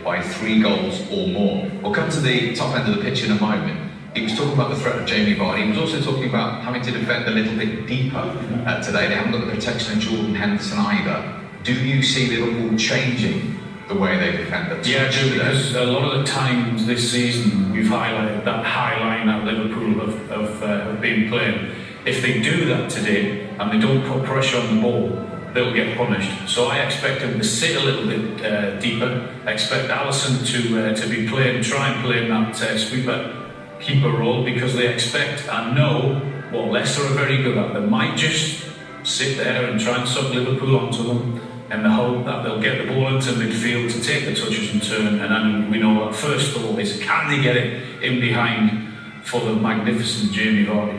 by 3 goals or more. We'll come to the top end of the pitch in a moment. He was talking about the threat of Jamie Vardy. He was also talking about having to defend a little bit deeper today. They haven't got the protection of Jordan Henderson either. Do you see Liverpool changing the way they defend them? Yeah, I do, because a lot of the times this season we've highlighted that high line that Liverpool have been playing. If they do that today and they don't put pressure on the ball, they'll get punished. So I expect them to sit a little bit deeper. I expect Alisson to be playing, try and play in that sweeper keeper role, because they expect and know what Leicester are very good at. They might just sit there and try and suck Liverpool onto them in the hope that they'll get the ball into midfield to take the touches and turn. And then we know that first thought is, can they get it in behind for the magnificent Jamie Vardy?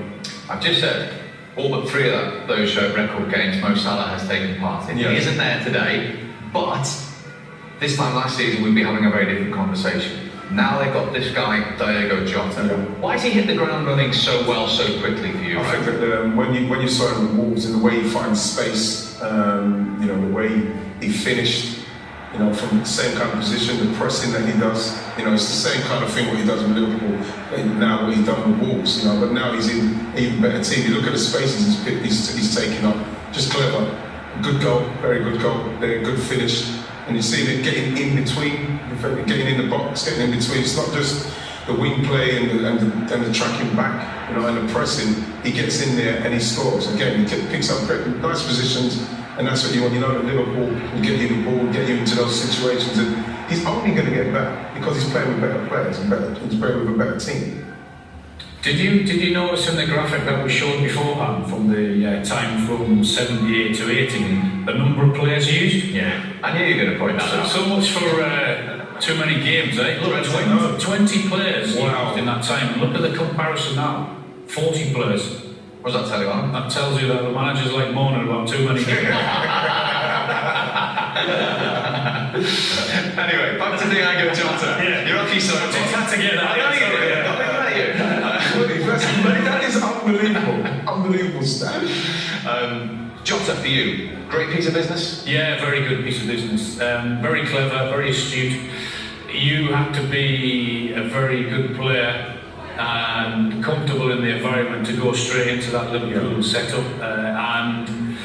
I've just said all but 3 of those record games Mo Salah has taken part in. Yeah. He isn't there today, but this time last season we'd be having a very different conversation. Now they've got this guy, Diogo Jota. Yeah. Why has he hit the ground running so well so quickly for you? I think that when you saw him with Wolves and the way he finds space, the way he finished, from the same kind of position, the pressing that he does, it's the same kind of thing what he does with Liverpool. Now what he's done with Wolves, but now he's in an even better team. You look at the spaces he's taking up, just clever. Good goal, very good goal, good finish. And you see that getting in between, getting in the box, getting in between. It's not just the wing play and the tracking back, and the pressing. He gets in there and he scores. Again, he picks up nice positions, and that's what you want. That Liverpool will get you the ball, get you into those situations, and he's only going to get better because he's playing with better players and he's playing with a better team. Did you notice in the graphic that we showed beforehand from the time from 78 to 80 the number of players used? Yeah, I knew you were going to point that out. So much for too many games, eh? Look, 20 players used in that time. Look at the comparison now. 40 players. What does that tell you, Alan? That tells you that the manager's like moaning about too many games. Anyway, back to Diogo Jota. Yeah. You're lucky so much. Just had to get that. That is unbelievable stat. Jota, for you, great piece of business? Yeah, very good piece of business. Very clever, very astute. You have to be a very good player and comfortable in the environment to go straight into that Liverpool setup. And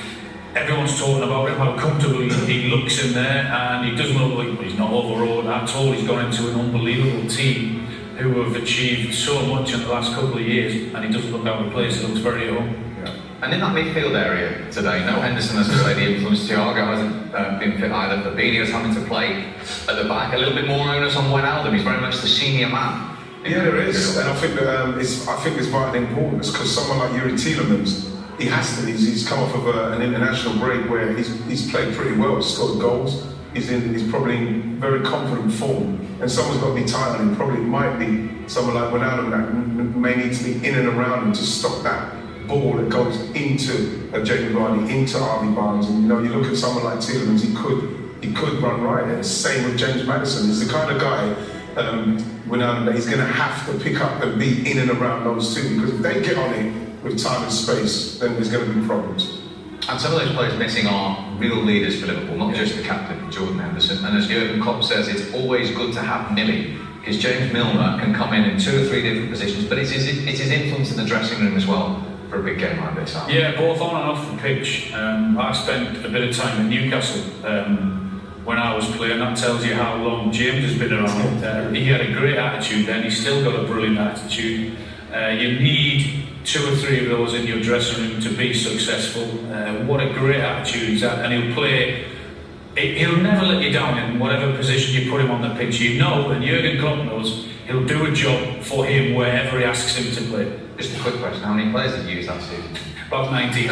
everyone's talking about him, how comfortable he looks in there, and he doesn't look like he's not overawed at all. He's gone into an unbelievable team who have achieved so much in the last couple of years, and he doesn't look out of place. He looks very at home. Yeah. And in that midfield area today, no Henderson, as I say, the influence. Thiago hasn't been fit either. Fabinho's having to play at the back. A little bit more onus on Wijnaldum. He's very much the senior man. Yeah, there is, and I think that it's vitally important because someone like Yuri Tielemans, he has to. He's come off of an international break where he's played pretty well. He's scored goals. He's probably in very confident form, and someone's got to be tight on him. Probably might be someone like Wijnaldum that may need to be in and around him to stop that ball that goes into Jamie Vardy, into RB Barnes. And you look at someone like Tielemans, he could run right. And the same with James Maddison. He's the kind of guy Wijnaldum that he's going to have to pick up and be in and around those two, because if they get on it with time and space, then there's going to be problems. And some of those players missing are real leaders for Liverpool, not just the captain, Jordan Henderson. And as Jurgen Klopp says, it's always good to have Millie, because James Milner can come in 2 or 3 different positions, but it's his influence in the dressing room as well for a big game like this. Yeah, both on and off the pitch. I spent a bit of time in Newcastle when I was playing. That tells you how long James has been around. He had a great attitude then, he's still got a brilliant attitude. You need 2 or 3 of those in your dressing room to be successful. What a great attitude he's at, and he'll play. He'll never let you down in whatever position you put him on the pitch. And Jurgen Klopp knows he'll do a job for him wherever he asks him to play. Just a quick question: how many players did you use that season? About 19.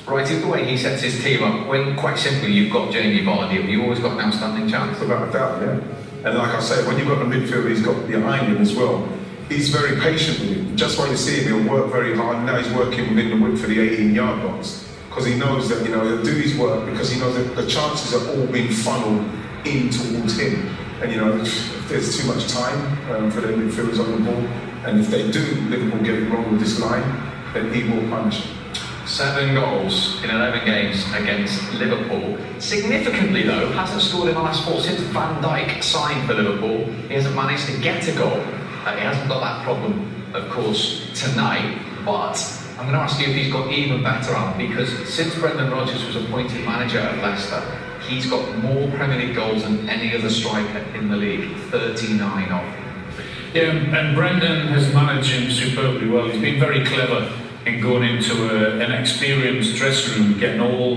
Right, either way he sets his team up, when quite simply you've got Jamie Vardy, have you always got an outstanding chance? Without a doubt, yeah. And like I say, when you've got the midfield he's got behind him as well, he's very patient with him. Just when you see him, he'll work very hard. Now he's working within the width for the 18-yard box, because he knows that he'll do his work, because he knows that the chances are all being funneled in towards him. And if there's too much time for the midfielders on the ball, and if they do, Liverpool get it wrong with this line, then he will punish. 7 goals in 11 games against Liverpool. Significantly though, hasn't scored in the last 4 since Van Dijk signed for Liverpool. He hasn't managed to get a goal. He hasn't got that problem, of course, tonight. But I'm going to ask you if he's got even better on, because since Brendan Rodgers was appointed manager at Leicester, he's got more Premier League goals than any other striker in the league, 39 of them. Yeah, and Brendan has managed him superbly well. He's been very clever in going into an experienced dressing room, getting all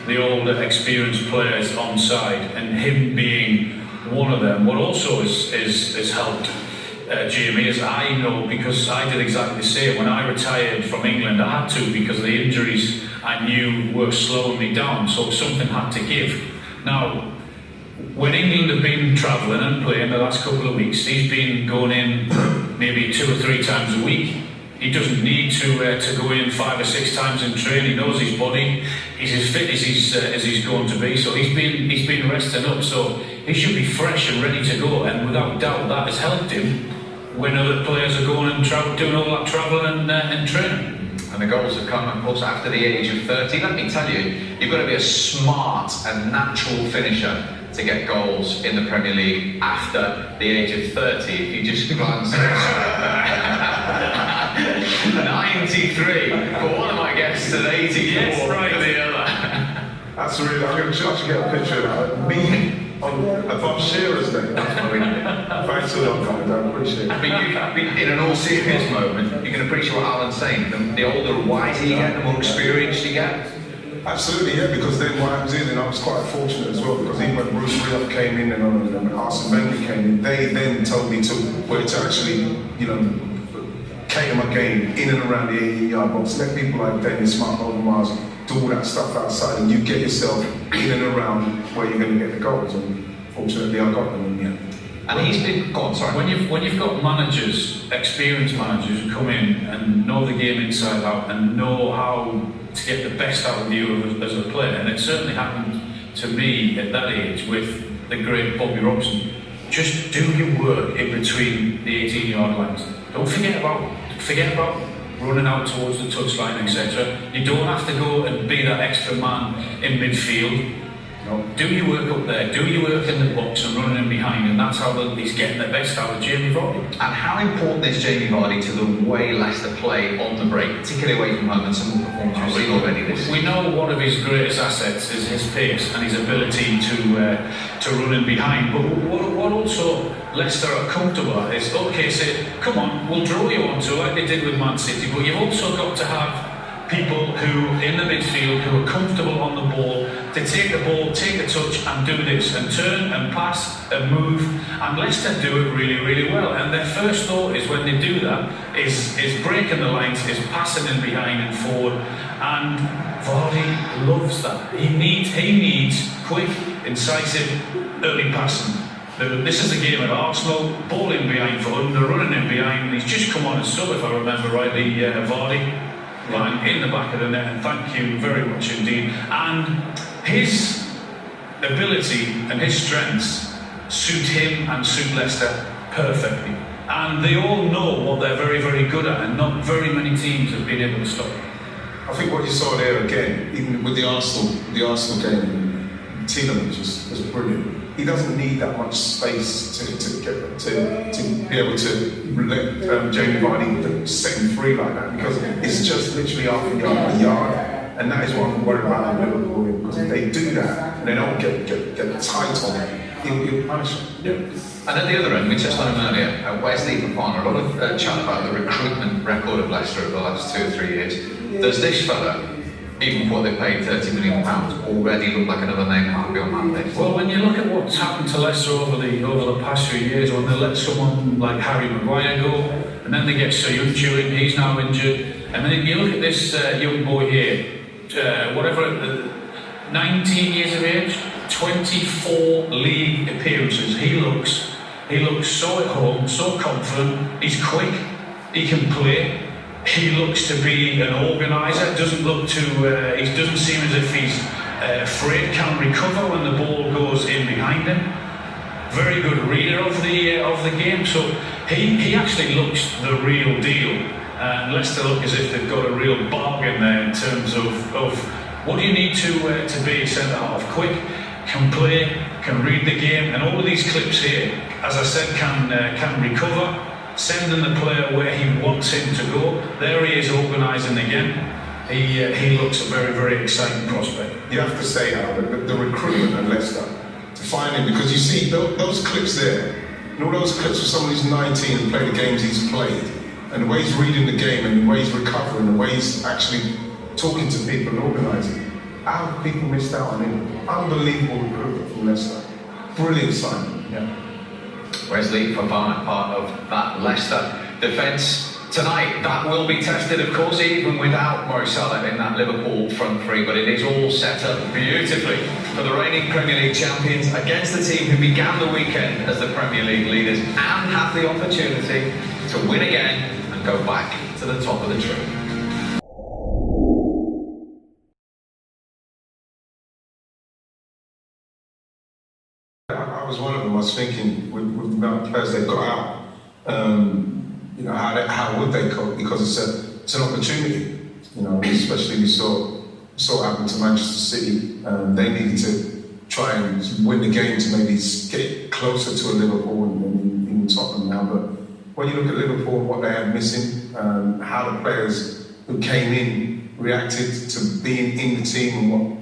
the older experienced players on side, and him being one of them. What also has helped Jamie, as I know, because I did exactly the same. When I retired from England, I had to, because of the injuries I knew were slowing me down, so something had to give. Now, when England have been travelling and playing the last couple of weeks, he's been going in maybe 2 or 3 times a week. He doesn't need to go in 5 or 6 times in training. He knows his body. He's as fit as he's going to be. So he's been resting up. So he should be fresh and ready to go. And without doubt, that has helped him when other players are going and doing all that travelling and training. And the goals have come, of course, after the age of 30. Let me tell you, you've got to be a smart and natural finisher to get goals in the Premier League after the age of 30. If you just glance at 93 for one of my guests and 84 yes, right. for the other. That's really, I'm going to try to get a picture of me above Shearer's name. That's what we did. Thanks a lot, guys. I appreciate it. But in an all serious moment, you can appreciate what Alan's saying. The older, wiser you get, the more experienced you get. Absolutely, yeah, because then what happens is, and I was quite fortunate as well, because even when Bruce Rioch came in and Arsene Wenger came in, they then told me where to actually, cater my game in and around the 18-yard box. Let people like Dennis Smart, Overmars do all that stuff outside, and you get yourself in and around where you're going to get the goals. And fortunately, I got them in the end. And he's been gone. Sorry. When you've got managers, experienced managers who come in and know the game inside out and know how to get the best out of you as a player, and it certainly happened to me at that age with the great Bobby Robson. Just do your work in between the 18-yard lines. Don't forget about running out towards the touchline, etc. You don't have to go and be that extra man in midfield. No. Do your work up there, do your work in the box and running in behind, and that's how he's getting the best out of Jamie Vardy. And how important is Jamie Vardy to the way Leicester play on the break, particularly away from home, and some of the performances we've seen already this season? We know one of his greatest assets is his pace and his ability to run in behind. But what also Leicester are comfortable at is, okay, say, come on, we'll draw you onto like they did with Man City, but you've also got to have people who, in the midfield, who are comfortable on the ball, to take the ball, take a touch and do this, and turn and pass and move. And Leicester do it really, really well. And their first thought is, when they do that, is breaking the lines, is passing in behind and forward. And Vardy loves that. He needs quick, incisive, early passing. This is a game at Arsenal, ball in behind for under, running in behind, and he's just come on as sub, if I remember rightly, Vardy. Line in the back of the net, and thank you very much indeed. And his ability and his strengths suit him and suit Leicester perfectly. And they all know what they're very, very good at, and not very many teams have been able to stop them. I think what you saw there again, even with the Arsenal game, Tielemans was brilliant. He doesn't need that much space to be able to let Jamie Vardy set him free like that, because it's just literally half a yard, and that is what I'm worried about in Liverpool, because if they do that and they don't get tight on it, he'll punish them. Yeah. And at the other end, we touched on him earlier, West Stephen Farmer, a lot of chat about the recruitment record of Leicester over the last 2 or 3 years. Does this fella, even before they paid £30 million, already look like another name that would be on that list? Well, when you look at what's happened to Leicester over the past few years, when they let someone like Harry Maguire go, and then they get Soyuncu in, he's now injured, and then you look at this young boy here, 19 years of age, 24 league appearances. He looks so at home, so confident. He's quick, he can play. He looks to be an organiser. Doesn't seem as if he's afraid. Can recover when the ball goes in behind him. Very good reader of the game. So he actually looks the real deal. Leicester look as if they've got a real bargain there in terms of what do you need to be centre half quick, can play, can read the game, and all of these clips here, as I said, can recover, sending the player where he wants him to go. There he is organising again. He looks a very, very exciting prospect. You have to say, Al, the recruitment at Leicester, to find him, because you see those clips there, and all those clips of someone who's 19 and played the games he's played, and the way he's reading the game, and the way he's recovering, the way he's actually talking to people and organising. How have people missed out on him? Unbelievable recruitment from Leicester. Brilliant signing. Yeah. Wesley Fofana, part of that Leicester defence tonight. That will be tested, of course, even without Mo Salah in that Liverpool front three, but it is all set up beautifully for the reigning Premier League champions against the team who began the weekend as the Premier League leaders and have the opportunity to win again and go back to the top of the tree. I was one of them. I was thinking with the amount of players they've got out, you know, how would they cope? Because it's an opportunity. You know, especially we saw it happen to Manchester City. They needed to try and win the game to maybe get closer to a Liverpool and even Tottenham now. But when you look at Liverpool and what they had missing, how the players who came in reacted to being in the team and what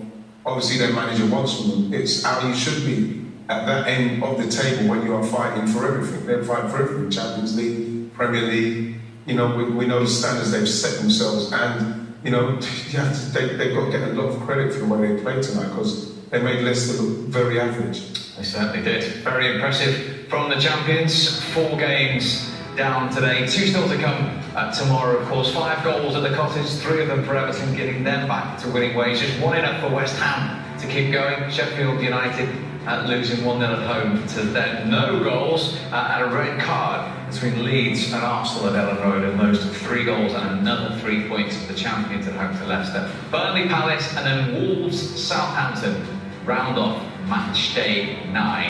obviously their manager wants from them, it's how you should be at that end of the table when you are fighting for everything. They're fighting for everything. Champions League, Premier League, you know, we know the standards they've set themselves, and, you know, they've got to get a lot of credit for the way they played tonight, because they made Leicester look very average. They certainly did. Very impressive from the champions. 4 games down today, 2 still to come tomorrow, of course. 5 goals at the Cottage, 3 of them for Everton, getting them back to winning ways. Just 1 enough for West Ham to keep going. Sheffield United losing 1-0 at home to then no goals, and a red card between Leeds and Arsenal at Ellen Road, and those 3 goals and another 3 points for the champions at home to Leicester. Burnley Palace and then Wolves Southampton round off match day 9.